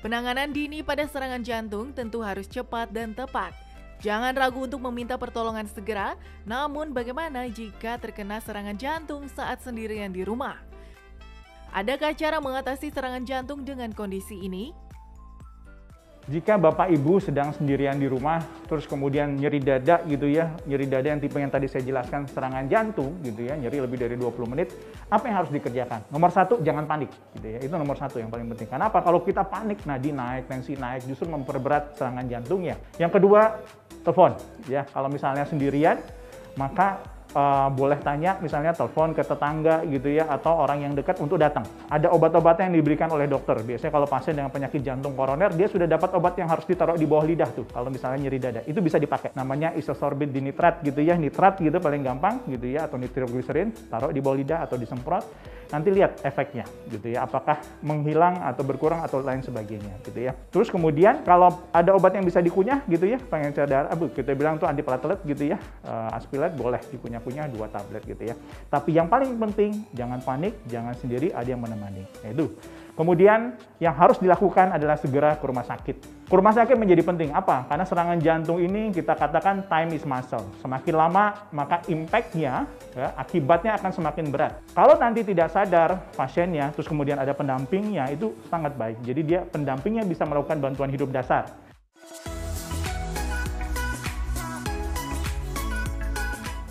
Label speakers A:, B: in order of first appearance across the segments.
A: Penanganan dini pada serangan jantung tentu harus cepat dan tepat. Jangan ragu untuk meminta pertolongan segera, namun bagaimana jika terkena serangan jantung saat sendirian di rumah? Adakah cara mengatasi serangan jantung dengan kondisi ini?
B: Jika Bapak Ibu sedang sendirian di rumah, terus kemudian nyeri dada gitu ya, nyeri dada yang tipe yang tadi saya jelaskan serangan jantung gitu ya, nyeri lebih dari 20 menit, apa yang harus dikerjakan? Nomor satu, jangan panik gitu ya, itu nomor satu yang paling penting. Kenapa? Kalau kita panik, nadi naik, tensi naik, justru memperberat serangan jantungnya. Yang kedua, telepon ya, kalau misalnya sendirian, maka boleh tanya misalnya telepon ke tetangga gitu ya atau orang yang dekat untuk datang. Ada obat-obatan yang diberikan oleh dokter. Biasanya kalau pasien dengan penyakit jantung koroner dia sudah dapat obat yang harus ditaruh di bawah lidah tuh kalau misalnya nyeri dada. Itu bisa dipakai. Namanya isosorbit dinitrat gitu ya, nitrat gitu paling gampang gitu ya atau nitrogliserin, taruh di bawah lidah atau disemprot. Nanti lihat efeknya gitu ya, apakah menghilang atau berkurang atau lain sebagainya gitu ya. Terus kemudian kalau ada obat yang bisa dikunyah gitu ya, pengencer darah, kita bilang tuh antiplatelet gitu ya, aspilat boleh dikunyah-kunyah 2 tablet gitu ya. Tapi yang paling penting jangan panik, jangan sendiri, ada yang menemani. Nah, itu. Kemudian yang harus dilakukan adalah segera ke rumah sakit. Ke rumah sakit menjadi penting. Apa? Karena serangan jantung ini kita katakan time is muscle. Semakin lama maka impact-nya, ya, akibatnya akan semakin berat. Kalau nanti tidak sadar pasiennya, terus kemudian ada pendampingnya, itu sangat baik. Jadi dia pendampingnya bisa melakukan bantuan hidup dasar.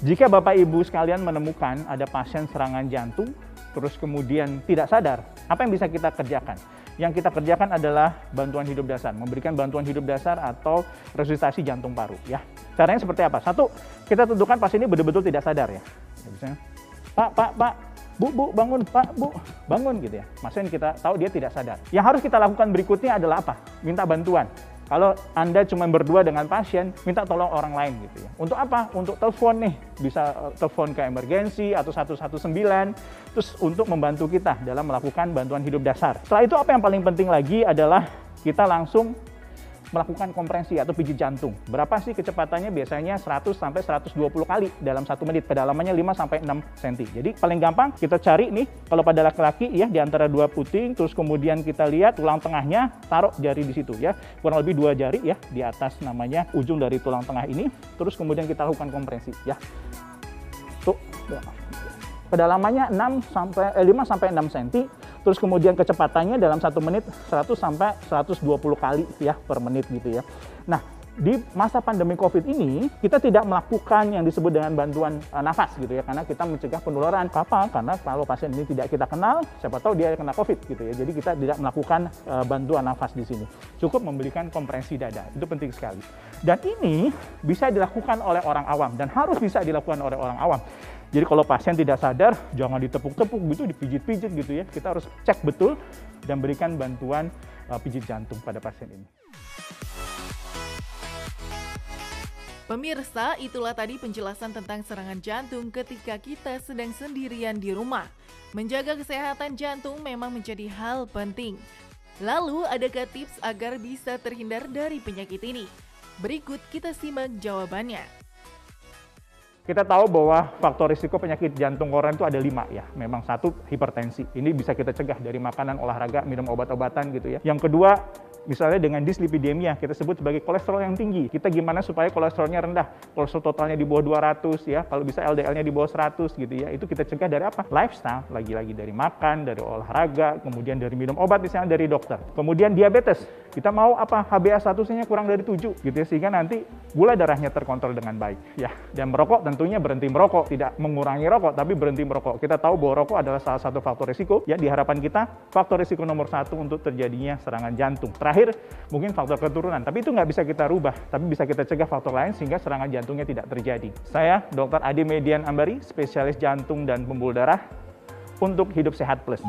B: Jika Bapak Ibu sekalian menemukan ada pasien serangan jantung, terus kemudian tidak sadar, apa yang bisa kita kerjakan? Yang kita kerjakan adalah bantuan hidup dasar, memberikan bantuan hidup dasar atau resusitasi jantung paru. Ya, caranya seperti apa? Satu, kita tentukan pasien ini betul-betul tidak sadar ya. Misalnya, Pak, Bu, bangun, Pak, Bu, bangun gitu ya. Pasien kita tahu dia tidak sadar. Yang harus kita lakukan berikutnya adalah apa? Minta bantuan. Kalau Anda cuma berdua dengan pasien, minta tolong orang lain gitu ya. Untuk apa? Untuk telepon nih, bisa telepon ke emergensi atau 119, terus untuk membantu kita dalam melakukan bantuan hidup dasar. Setelah itu apa yang paling penting lagi adalah kita langsung melakukan kompresi atau pijit jantung. Berapa sih kecepatannya? Biasanya 100 sampai 120 kali dalam 1 menit. Kedalamannya 5 sampai 6 cm. Jadi paling gampang kita cari nih, kalau pada laki-laki ya di antara 2 puting, terus kemudian kita lihat tulang tengahnya, taruh jari di situ ya. Kurang lebih 2 jari ya di atas namanya ujung dari tulang tengah ini. Terus kemudian kita lakukan kompresi ya. Tuh. Kedalamannya 5 sampai 6 cm. Terus kemudian kecepatannya dalam 1 menit 100 sampai 120 kali ya per menit gitu ya. Nah, di masa pandemi COVID ini kita tidak melakukan yang disebut dengan bantuan nafas gitu ya, karena kita mencegah penularan. Apa? Karena kalau pasien ini tidak kita kenal, siapa tahu dia kena COVID gitu ya. Jadi kita tidak melakukan bantuan nafas di sini. Cukup memberikan kompresi dada. Itu penting sekali. Dan ini bisa dilakukan oleh orang awam dan harus bisa dilakukan oleh orang awam. Jadi kalau pasien tidak sadar, jangan ditepuk-tepuk gitu, dipijit-pijit gitu ya. Kita harus cek betul dan berikan bantuan pijit jantung pada pasien ini.
A: Pemirsa, itulah tadi penjelasan tentang serangan jantung ketika kita sedang sendirian di rumah. Menjaga kesehatan jantung memang menjadi hal penting. Lalu, adakah tips agar bisa terhindar dari penyakit ini? Berikut kita simak jawabannya.
B: Kita tahu bahwa faktor risiko penyakit jantung koroner itu ada 5 ya. Memang satu, hipertensi. Ini bisa kita cegah dari makanan, olahraga, minum obat-obatan gitu ya. Yang kedua, misalnya dengan dislipidemia, kita sebut sebagai kolesterol yang tinggi. Kita gimana supaya kolesterolnya rendah? Kolesterol totalnya di bawah 200 ya. Kalau bisa LDL-nya di bawah 100 gitu ya. Itu kita cegah dari apa? Lifestyle, lagi-lagi dari makan, dari olahraga, kemudian dari minum obat misalnya dari dokter. Kemudian diabetes. Kita mau apa? HbA1c-nya kurang dari 7 gitu ya, sehingga nanti gula darahnya terkontrol dengan baik ya. Dan merokok tentunya berhenti merokok, tidak mengurangi rokok tapi berhenti merokok. Kita tahu bahwa rokok adalah salah satu faktor risiko ya, di harapan kita faktor risiko nomor 1 untuk terjadinya serangan jantung. Terakhir mungkin faktor keturunan, tapi itu nggak bisa kita rubah, tapi bisa kita cegah faktor lain sehingga serangan jantungnya tidak terjadi. Saya Dr. Ade Median Ambari, spesialis jantung dan pembuluh darah untuk Hidup Sehat Plus.